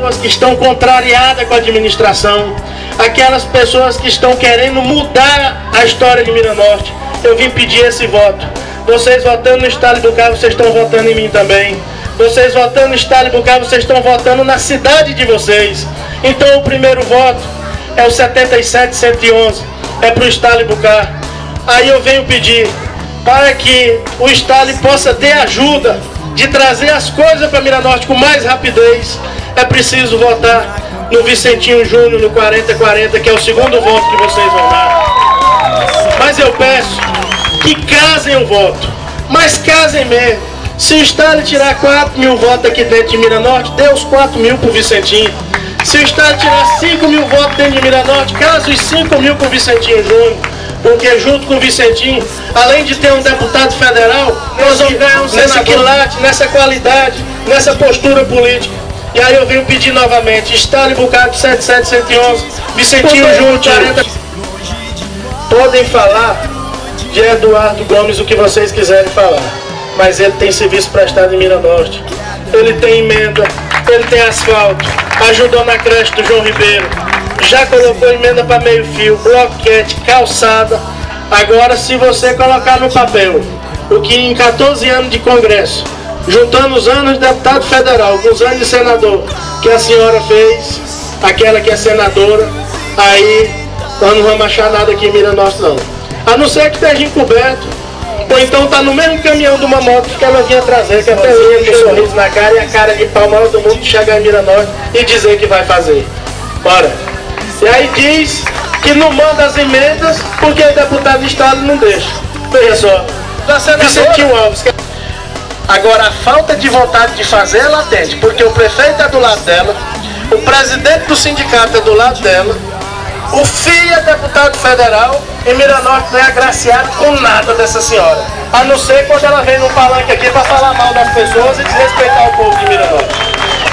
pessoas que estão contrariadas com a administração, aquelas pessoas que estão querendo mudar a história de Miranorte, eu vim pedir esse voto. Vocês votando no Estado do Cabo, vocês estão votando em mim também. Vocês votando no Estado do Cabo, vocês estão votando na cidade de vocês. Então o primeiro voto é o 77-111, é para o Estado do Cabo. Aí eu venho pedir para que o Estado possa ter ajuda de trazer as coisas para Miranorte com mais rapidez. É preciso votar no Vicentinho Júnior, no 4040, que é o segundo voto que vocês vão dar. Mas eu peço que casem o voto, mas casem mesmo. Se o Estado tirar 4.000 votos aqui dentro de Miranorte, dê os 4.000 para o Vicentinho. Se o Estado tirar 5.000 votos dentro de Miranorte, casa os 5.000 para o Vicentinho Júnior. Porque junto com o Vicentinho, além de ter um deputado federal, nós vamos ganhar um senador nessa quilate, nessa qualidade, nessa postura política. E aí eu venho pedir novamente, Estado e Bucaque 77-111, Vicentinho Júnior 40. Podem falar de Eduardo Gomes o que vocês quiserem falar, mas ele tem serviço prestado em Miranorte, ele tem emenda, ele tem asfalto, ajudou na creche do João Ribeiro, já colocou emenda para meio fio, bloquete, calçada. Agora, se você colocar no papel o que em 14 anos de Congresso, juntando os anos de deputado federal com os anos de senador que a senhora fez, aquela que é senadora, aí nós não vamos achar nada aqui em Miranorte não. A não ser que esteja encoberto, ou então tá no mesmo caminhão de uma moto que ela vinha trazer, que até vinha com um sorriso na cara e a cara de pau maior do mundo de chegar em Miranorte e dizer que vai fazer. Bora! E aí diz que não manda as emendas porque o deputado de Estado não deixa. Veja só, Vicentinho Alves. Agora a falta de vontade de fazer ela atende, porque o prefeito é do lado dela, o presidente do sindicato é do lado dela, o filho é deputado federal e Miranorte não é agraciado com nada dessa senhora. A não ser quando ela vem num palanque aqui para falar mal das pessoas e desrespeitar o povo de Miranorte.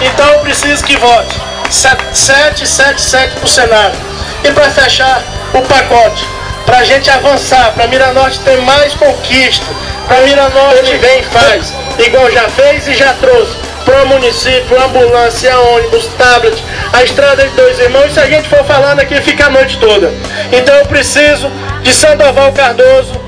Então eu preciso que vote 777 para o Senado. E para fechar o pacote, para a gente avançar, para Miranorte ter mais conquista, para Miranorte ele vem e faz, igual já fez e já trouxe para o município, ambulância, ônibus, tablet, a estrada de Dois Irmãos. E se a gente for falando aqui, fica a noite toda. Então eu preciso de Sandoval Cardoso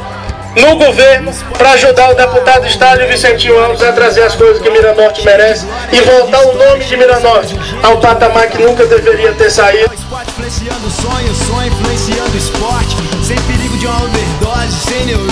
no governo para ajudar o deputado de Estado e o Vicentinho Alves a trazer as coisas que Miranorte merece e voltar o nome de Miranorte ao patamar que nunca deveria ter saído. Influenciando sonho, sonho influenciando esporte, sem perigo de uma overdose, sem neurose.